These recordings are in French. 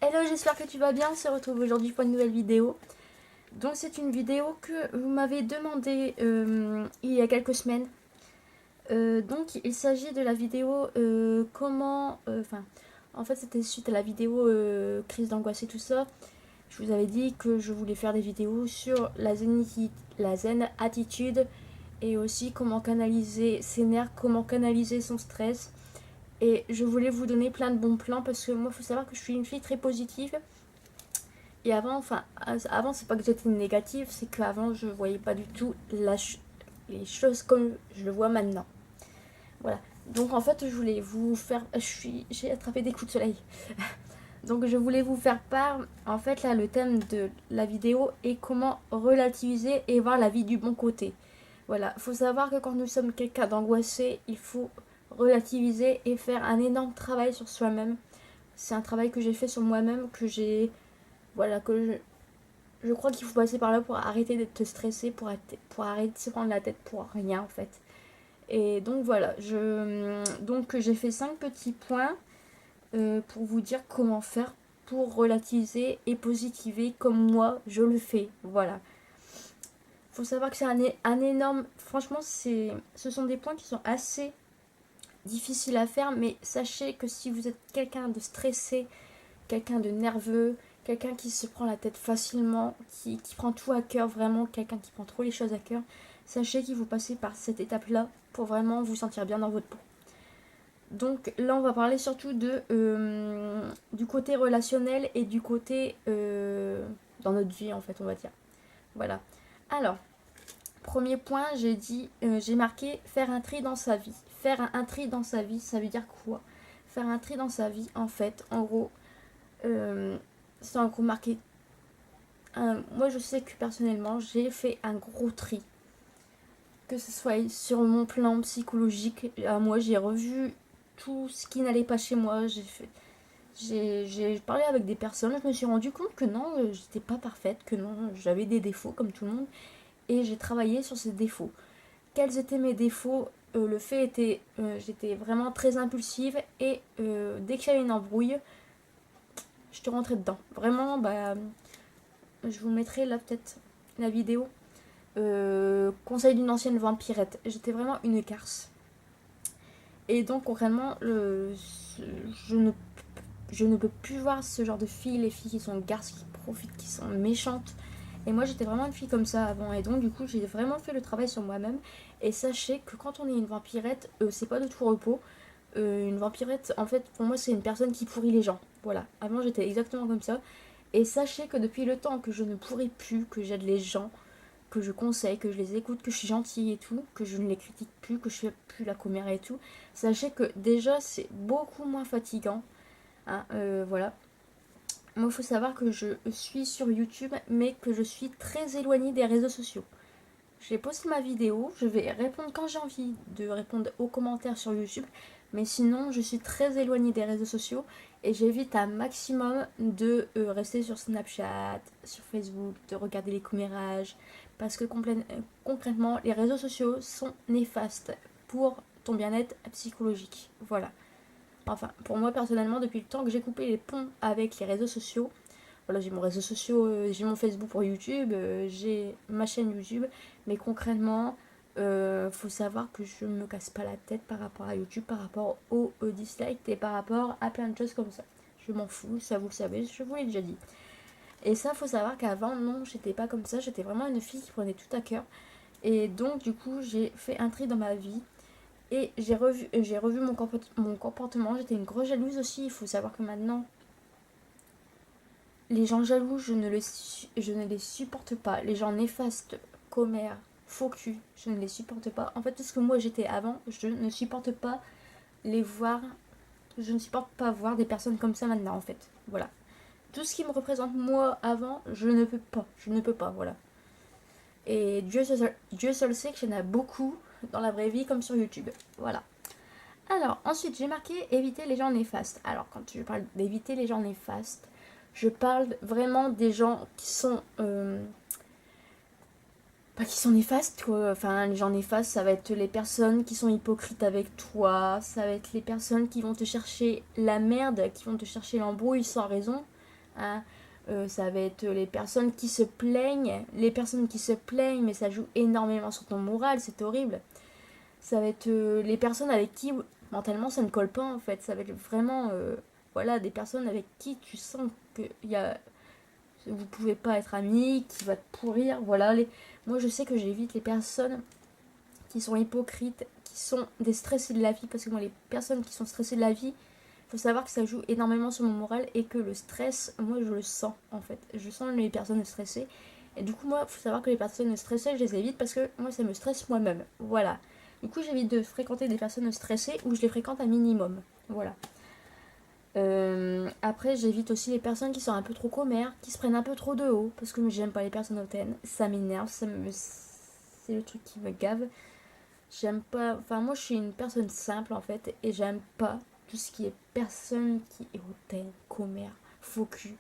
Hello, j'espère que tu vas bien. On se retrouve aujourd'hui pour une nouvelle vidéo. Donc c'est une vidéo que vous m'avez demandé il y a quelques semaines. Donc il s'agit de la vidéo comment... en fait c'était suite à la vidéo crise d'angoisse et tout ça. Je vous avais dit que je voulais faire des vidéos sur la zen attitude et aussi comment canaliser ses nerfs, comment canaliser son stress. Et je voulais vous donner plein de bons plans parce que moi, il faut savoir que je suis une fille très positive. Et avant c'est pas que j'étais négative, c'est qu'avant, je voyais pas du tout les choses comme je le vois maintenant. Voilà. Donc en fait, je voulais vous faire... J'ai attrapé des coups de soleil. Donc je voulais vous faire part, en fait, là, le thème de la vidéo est comment relativiser et voir la vie du bon côté. Voilà, il faut savoir que quand nous sommes quelqu'un d'angoissé, il faut relativiser et faire un énorme travail sur soi-même. C'est un travail que j'ai fait sur moi-même, que j'ai... Voilà, je crois qu'il faut passer par là pour arrêter d'être stressé, pour arrêter de se prendre la tête pour rien en fait. Et donc voilà, donc j'ai fait 5 petits points pour vous dire comment faire pour relativiser et positiver comme moi je le fais. Voilà. Faut savoir que c'est un énorme... Franchement, ce sont des points qui sont assez difficiles à faire, mais sachez que si vous êtes quelqu'un de stressé, quelqu'un de nerveux, quelqu'un qui se prend la tête facilement, qui prend tout à cœur, vraiment quelqu'un qui prend trop les choses à cœur, sachez qu'il faut passer par cette étape-là pour vraiment vous sentir bien dans votre peau. Donc là, on va parler surtout du côté relationnel et du côté dans notre vie, en fait, on va dire. Voilà. Alors, premier point, j'ai marqué faire un tri dans sa vie. Faire un tri dans sa vie, ça veut dire quoi? Faire un tri dans sa vie, en fait, en gros, c'est en gros marqué. Moi, je sais que personnellement, j'ai fait un gros tri. Que ce soit sur mon plan psychologique, moi, j'ai revu tout ce qui n'allait pas chez moi. J'ai parlé avec des personnes, je me suis rendu compte que non, j'étais pas parfaite, que non, j'avais des défauts comme tout le monde. Et j'ai travaillé sur ces défauts. Quels étaient mes défauts? Le fait était, j'étais vraiment très impulsive et dès qu'il y avait une embrouille, je te rentrais dedans. Vraiment, je vous mettrai là peut-être la vidéo. Conseil d'une ancienne vampirette. J'étais vraiment une garce. Et donc concrètement, je ne, je ne peux plus voir ce genre de filles, les filles qui sont garces, qui profitent, qui sont méchantes. Et moi j'étais vraiment une fille comme ça avant. Et donc du coup j'ai vraiment fait le travail sur moi-même. Et sachez que quand on est une vampirette, c'est pas de tout repos. Une vampirette, en fait, pour moi c'est une personne qui pourrit les gens. Voilà. Avant j'étais exactement comme ça. Et sachez que depuis le temps que je ne pourris plus, que j'aide les gens, que je conseille, que je les écoute, que je suis gentille et tout, que je ne les critique plus, que je fais plus la commère et tout, sachez que déjà c'est beaucoup moins fatigant. Hein, voilà. Moi, il faut savoir que je suis sur YouTube, mais que je suis très éloignée des réseaux sociaux. J'ai posté ma vidéo, je vais répondre quand j'ai envie de répondre aux commentaires sur YouTube, mais sinon, je suis très éloignée des réseaux sociaux et j'évite un maximum de rester sur Snapchat, sur Facebook, de regarder les commérages, parce que concrètement, les réseaux sociaux sont néfastes pour ton bien-être psychologique. Voilà. Enfin, pour moi personnellement, depuis le temps que j'ai coupé les ponts avec les réseaux sociaux, voilà, j'ai mon réseau social, j'ai mon Facebook pour YouTube, j'ai ma chaîne YouTube, mais concrètement, faut savoir que je me casse pas la tête par rapport à YouTube, par rapport aux dislikes et par rapport à plein de choses comme ça. Je m'en fous, ça vous le savez, je vous l'ai déjà dit. Et ça, faut savoir qu'avant, non, j'étais pas comme ça, j'étais vraiment une fille qui prenait tout à cœur. Et donc, du coup, j'ai fait un tri dans ma vie. Et j'ai revu mon comportement. J'étais une grosse jalouse aussi. Il faut savoir que maintenant, les gens jaloux, je ne les supporte pas. Les gens néfastes, commères, faux cul, je ne les supporte pas. En fait, tout ce que moi j'étais avant, je ne supporte pas les voir. Je ne supporte pas voir des personnes comme ça maintenant, en fait. Voilà. Tout ce qui me représente moi avant, je ne peux pas. Je ne peux pas, voilà. Et Dieu seul sait qu'il y en a beaucoup dans la vraie vie comme sur YouTube. Voilà. Alors, ensuite, j'ai marqué éviter les gens néfastes. Alors, quand je parle d'éviter les gens néfastes, je parle vraiment des gens qui sont... pas qui sont néfastes, quoi. Enfin, les gens néfastes, ça va être les personnes qui sont hypocrites avec toi. Ça va être les personnes qui vont te chercher la merde, qui vont te chercher l'embrouille sans raison. hein. Ça va être les personnes qui se plaignent. Les personnes qui se plaignent, mais ça joue énormément sur ton moral, c'est horrible. Ça va être les personnes avec qui mentalement ça ne colle pas en fait. Ça va être vraiment voilà, des personnes avec qui tu sens que vous pouvez pas être amis, qui va te pourrir. Voilà, moi je sais que j'évite les personnes qui sont hypocrites, qui sont des stressés de la vie, parce que moi les personnes qui sont stressées de la vie, faut savoir que ça joue énormément sur mon moral et que le stress, moi je le sens en fait. Je sens les personnes stressées. Et du coup, moi, faut savoir que les personnes stressées, je les évite parce que moi ça me stresse moi-même. Voilà. Du coup, j'évite de fréquenter des personnes stressées ou je les fréquente un minimum. Voilà. Après, j'évite aussi les personnes qui sont un peu trop commères, qui se prennent un peu trop de haut, parce que j'aime pas les personnes hautaines. Ça m'énerve, c'est le truc qui me gave. J'aime pas. Enfin, moi, je suis une personne simple en fait, et j'aime pas tout ce qui est personne qui est hautaine, commère, faux cul,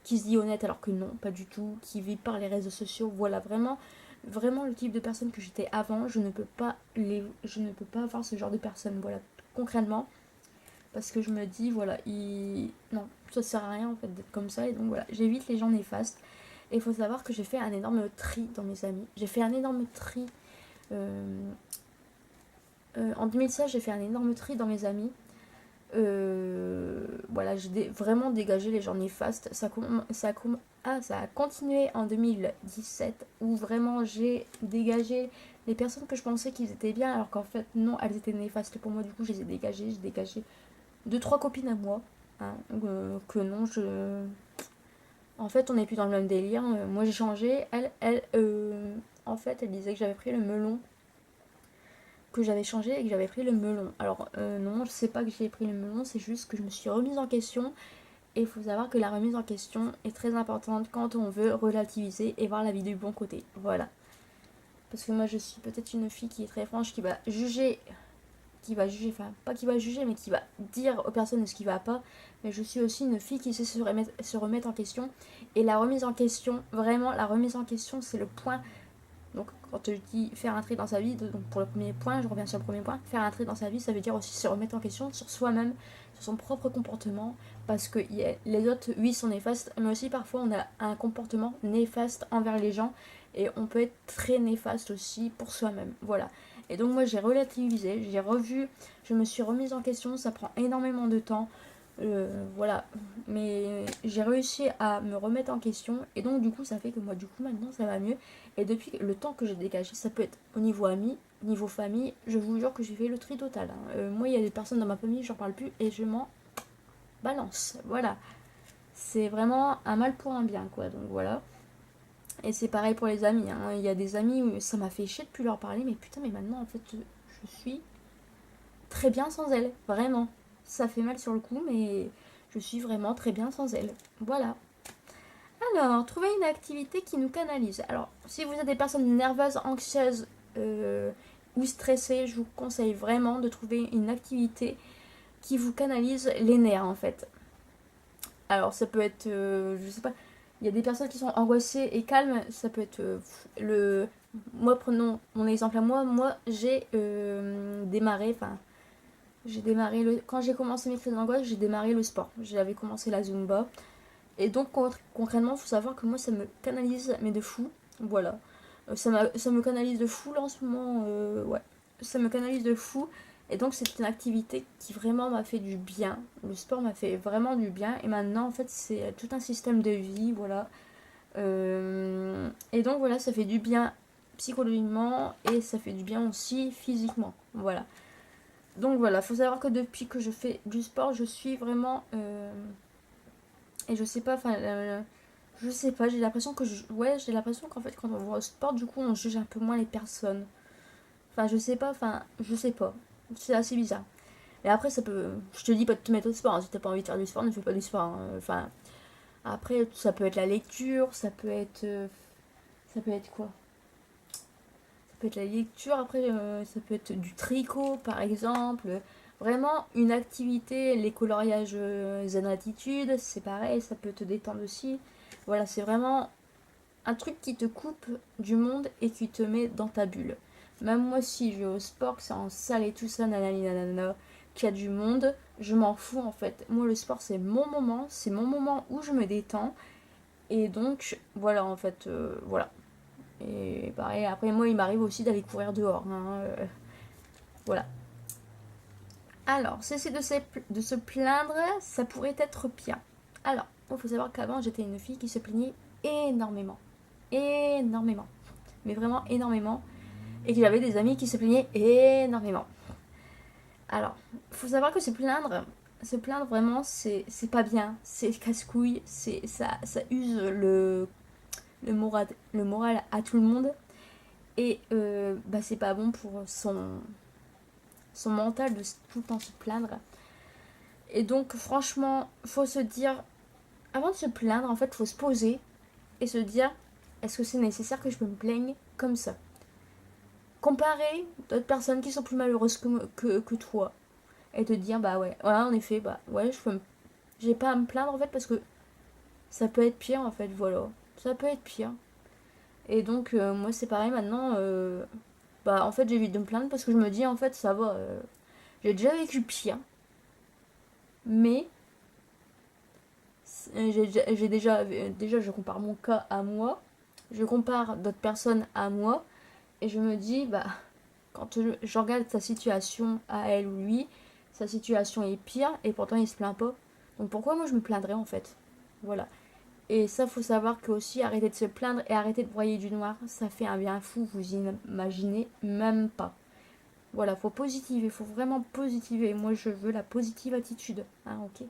qui se dit honnête alors que non, pas du tout, qui vit par les réseaux sociaux. Voilà, vraiment, vraiment le type de personne que j'étais avant. Je ne peux pas avoir ce genre de personne. Voilà, concrètement. Parce que je me dis, voilà, non, ça sert à rien en fait d'être comme ça. Et donc voilà, j'évite les gens néfastes. Et il faut savoir que j'ai fait un énorme tri dans mes amis. J'ai fait un énorme tri. En 2016, j'ai fait un énorme tri dans mes amis. Voilà, j'ai vraiment dégagé les gens néfastes. Ça a continué en 2017 où vraiment j'ai dégagé les personnes que je pensais qu'ils étaient bien alors qu'en fait non, elles étaient néfastes pour moi. Du coup, je les ai dégagées. J'ai dégagé 2-3 copines à moi, hein, que non, en fait, on n'est plus dans le même délire. Moi, j'ai changé. En fait, elle disait que j'avais pris le melon, que j'avais changé et que j'avais pris le melon. Alors, non, je sais pas que j'ai pris le melon, c'est juste que je me suis remise en question. Et il faut savoir que la remise en question est très importante quand on veut relativiser et voir la vie du bon côté. Voilà. Parce que moi, je suis peut-être une fille qui est très franche, enfin pas qui va juger, mais qui va dire aux personnes ce qui va pas. Mais je suis aussi une fille qui sait se remettre en question. Et la remise en question, vraiment, la remise en question, c'est le point. Donc quand je dis faire un tri dans sa vie, donc pour le premier point, je reviens sur le premier point, faire un tri dans sa vie, ça veut dire aussi se remettre en question sur soi-même, sur son propre comportement, parce que les autres, oui, sont néfastes, mais aussi parfois on a un comportement néfaste envers les gens, et on peut être très néfaste aussi pour soi-même, voilà. Et donc moi j'ai relativisé, j'ai revu, je me suis remise en question, ça prend énormément de temps, voilà, mais j'ai réussi à me remettre en question, et donc du coup ça fait que moi du coup maintenant ça va mieux. Et depuis le temps que j'ai dégagé, ça peut être au niveau amis, niveau famille, je vous jure que j'ai fait le tri total, hein. Moi, il y a des personnes dans ma famille, j'en parle plus et je m'en balance. Voilà. C'est vraiment un mal pour un bien, quoi. Donc voilà. Et c'est pareil pour les amis, hein. Il y a des amis où ça m'a fait chier de plus leur parler, mais putain, mais maintenant, en fait, je suis très bien sans elles. Vraiment. Ça fait mal sur le coup, mais je suis vraiment très bien sans elles. Voilà. Alors, trouver une activité qui nous canalise. Alors, si vous êtes des personnes nerveuses, anxieuses ou stressées, je vous conseille vraiment de trouver une activité qui vous canalise les nerfs en fait. Alors, ça peut être, je sais pas, il y a des personnes qui sont angoissées et calmes, ça peut être Moi, prenons mon exemple à moi. Moi, j'ai démarré, quand j'ai commencé mes crises d'angoisse, j'ai démarré le sport. J'avais commencé la Zumba. Et donc concrètement, il faut savoir que moi ça me canalise, mais de fou. Voilà. Ça me canalise de fou là en ce moment. Ouais. Ça me canalise de fou. Et donc c'est une activité qui vraiment m'a fait du bien. Le sport m'a fait vraiment du bien. Et maintenant en fait c'est tout un système de vie. Voilà. Et donc voilà, ça fait du bien psychologiquement et ça fait du bien aussi physiquement. Voilà. Donc voilà, faut savoir que depuis que je fais du sport, je suis vraiment... et je sais pas, je sais pas, j'ai l'impression j'ai l'impression qu'en fait quand on voit au sport, du coup on juge un peu moins les personnes. Je sais pas. C'est assez bizarre. Et après ça peut, je te dis pas de te mettre au sport, hein. Si t'as pas envie de faire du sport, ne fais pas du sport, hein. Enfin, après ça peut être la lecture, ça peut être quoi? Ça peut être la lecture, après ça peut être du tricot par exemple. Vraiment une activité, les coloriages zen attitude, c'est pareil, ça peut te détendre aussi. Voilà, c'est vraiment un truc qui te coupe du monde et qui te met dans ta bulle. Même moi si je vais au sport, que c'est en salle et tout ça, nanani nanana, qu'il y a du monde, je m'en fous en fait. Moi le sport c'est mon moment où je me détends. Et donc voilà en fait, voilà. Et pareil, après moi il m'arrive aussi d'aller courir dehors. Hein, voilà. Alors, cesser de se plaindre, ça pourrait être pire. Alors, il faut savoir qu'avant j'étais une fille qui se plaignait énormément. Énormément. Mais vraiment énormément. Et que j'avais des amis qui se plaignaient énormément. Alors, il faut savoir que se plaindre vraiment, c'est pas bien. C'est casse-couille. Ça use le moral à tout le monde. Et bah, c'est pas bon pour son mental de tout le temps se plaindre. Et donc, franchement, faut se dire, avant de se plaindre, en fait, faut se poser et se dire, est-ce que c'est nécessaire que je me plaigne comme ça? Comparer d'autres personnes qui sont plus malheureuses que toi et te dire, bah ouais, en effet, bah ouais, j'ai pas à me plaindre en fait parce que ça peut être pire en fait, voilà, ça peut être pire. Et donc, moi, c'est pareil maintenant, bah en fait, j'évite de me plaindre parce que je me dis, en fait, ça va, j'ai déjà vécu pire, mais j'ai déjà je compare mon cas à moi, je compare d'autres personnes à moi et je me dis bah quand je regarde sa situation à elle ou lui, sa situation est pire et pourtant il se plaint pas. Donc pourquoi moi je me plaindrais en fait? Voilà. Et ça faut savoir que aussi arrêter de se plaindre et arrêter de broyer du noir, ça fait un bien fou, vous imaginez même pas. Voilà, faut positiver, faut vraiment positiver. Moi je veux la positive attitude, hein, ok.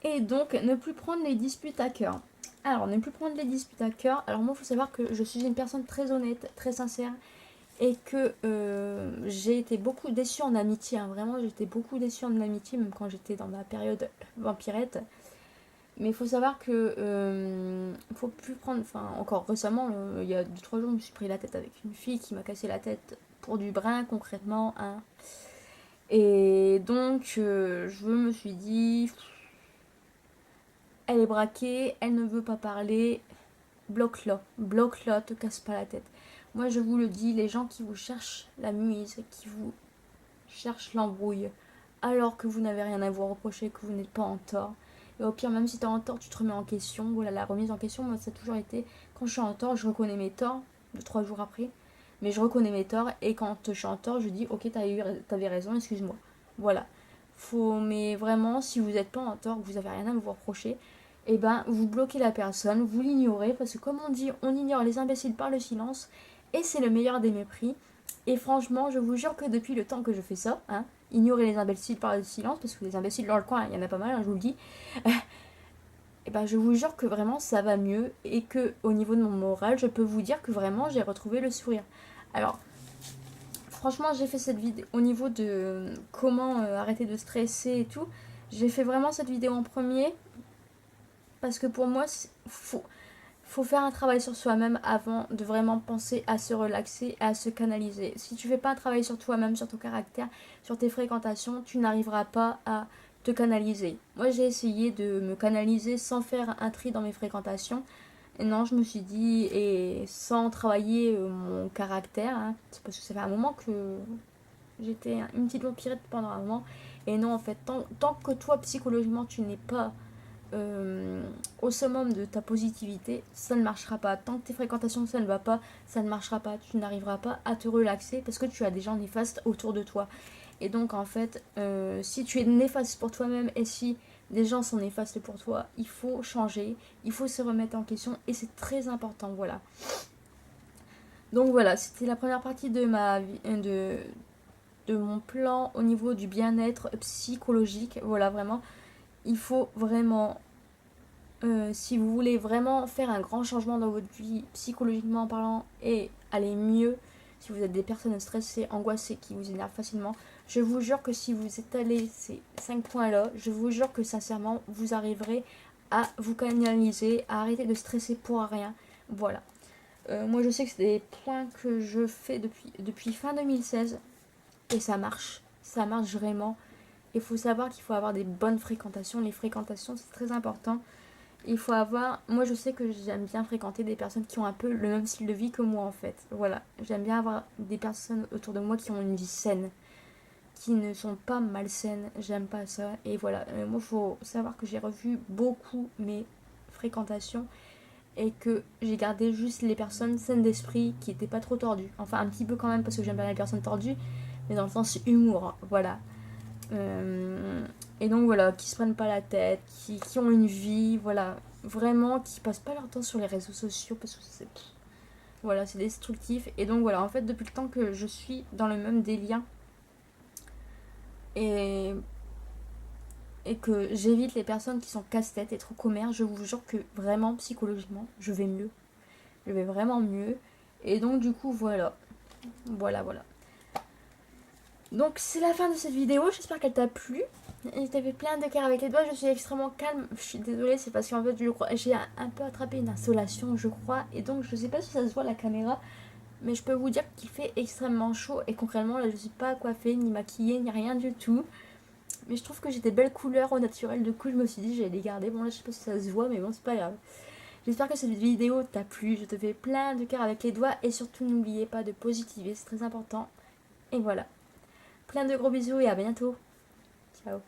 Et donc, ne plus prendre les disputes à cœur. Alors, ne plus prendre les disputes à cœur. Alors, moi, il faut savoir que je suis une personne très honnête, très sincère. Et que j'ai été beaucoup déçue en amitié. Hein. Vraiment, j'ai été beaucoup déçue en amitié, même quand j'étais dans ma période vampirette. Mais il faut savoir que faut plus prendre. Enfin, encore récemment, il y a 2-3 jours, je me suis pris la tête avec une fille qui m'a cassé la tête pour du brin, concrètement. Hein. Et donc, je me suis dit elle est braquée, elle ne veut pas parler, bloque-la, te casse pas la tête. Moi je vous le dis, les gens qui vous cherchent la muise, qui vous cherchent l'embrouille, alors que vous n'avez rien à vous reprocher, que vous n'êtes pas en tort. Et au pire, même si tu es en tort, tu te remets en question. Voilà, la remise en question, moi ça a toujours été, quand je suis en tort, je reconnais mes torts, 2-3 jours après, mais je reconnais mes torts, et quand je suis en tort, je dis, ok, t'avais raison, excuse-moi. Voilà. Mais vraiment, si vous n'êtes pas en tort, que vous n'avez rien à vous reprocher, et ben vous bloquez la personne, vous l'ignorez, parce que comme on dit, on ignore les imbéciles par le silence, et c'est le meilleur des mépris. Et franchement, je vous jure que depuis le temps que je fais ça, hein, ignorer les imbéciles par le silence, parce que les imbéciles dans le coin, il y en a pas mal, hein, je vous le dis, et ben je vous jure que vraiment ça va mieux, et que au niveau de mon moral, je peux vous dire que vraiment j'ai retrouvé le sourire. Alors, franchement, j'ai fait cette vidéo au niveau de comment arrêter de stresser et tout. J'ai fait vraiment cette vidéo en premier parce que pour moi, faut faire un travail sur soi-même avant de vraiment penser à se relaxer, à se canaliser. Si tu fais pas un travail sur toi-même, sur ton caractère, sur tes fréquentations, tu n'arriveras pas à te canaliser. Moi, j'ai essayé de me canaliser sans faire un tri dans mes fréquentations. Et non, je me suis dit, et sans travailler mon caractère, hein, c'est parce que ça fait un moment que j'étais une petite vampirette pendant un moment. Et non, en fait, tant que toi, psychologiquement, tu n'es pas au summum de ta positivité, ça ne marchera pas. Tant que tes fréquentations, ça ne va pas, ça ne marchera pas. Tu n'arriveras pas à te relaxer parce que tu as des gens néfastes autour de toi. Et donc, en fait, si tu es néfaste pour toi-même et si les gens sont néfastes pour toi, il faut changer, il faut se remettre en question et c'est très important, voilà. Donc voilà, c'était la première partie de de mon plan au niveau du bien-être psychologique. Voilà, vraiment, il faut vraiment, si vous voulez vraiment faire un grand changement dans votre vie, psychologiquement parlant, et aller mieux, si vous êtes des personnes stressées, angoissées, qui vous énervent facilement, je vous jure que si vous étalez ces 5 points-là, je vous jure que sincèrement, vous arriverez à vous canaliser, à arrêter de stresser pour rien. Voilà. Moi, je sais que c'est des points que je fais depuis fin 2016 et ça marche. Ça marche vraiment. Il faut savoir qu'il faut avoir des bonnes fréquentations. Les fréquentations, c'est très important. Il faut avoir... Moi, je sais que j'aime bien fréquenter des personnes qui ont un peu le même style de vie que moi, en fait. Voilà. J'aime bien avoir des personnes autour de moi qui ont une vie saine. qui ne sont pas malsaines, j'aime pas ça. Et voilà, moi faut savoir que j'ai revu beaucoup mes fréquentations et que j'ai gardé juste les personnes saines d'esprit qui étaient pas trop tordues. Enfin un petit peu quand même parce que j'aime bien les personnes tordues, mais dans le sens humour, voilà. Et donc voilà, qui se prennent pas la tête, qui ont une vie, voilà, vraiment, qui passent pas leur temps sur les réseaux sociaux parce que c'est... Voilà, c'est destructif. Et donc voilà, en fait, depuis le temps que je suis dans le même délire et, et que j'évite les personnes qui sont casse-tête et trop commères, je vous jure que vraiment, psychologiquement, je vais mieux. Je vais vraiment mieux. Et donc du coup, voilà. Voilà. Donc c'est la fin de cette vidéo, j'espère qu'elle t'a plu. Et t'avais plein de cœurs avec les doigts, je suis extrêmement calme. Je suis désolée, c'est parce qu'en fait j'ai un peu attrapé une insolation, je crois. Et donc je sais pas si ça se voit à la caméra, mais je peux vous dire qu'il fait extrêmement chaud. Et concrètement là je suis pas coiffée, ni maquillée, ni rien du tout. Mais je trouve que j'ai des belles couleurs au naturel, du coup je me suis dit j'allais les garder. Bon là je sais pas si ça se voit, mais bon c'est pas grave. J'espère que cette vidéo t'a plu, je te fais plein de cœurs avec les doigts. Et surtout n'oubliez pas de positiver, c'est très important. Et voilà. Plein de gros bisous et à bientôt. Ciao.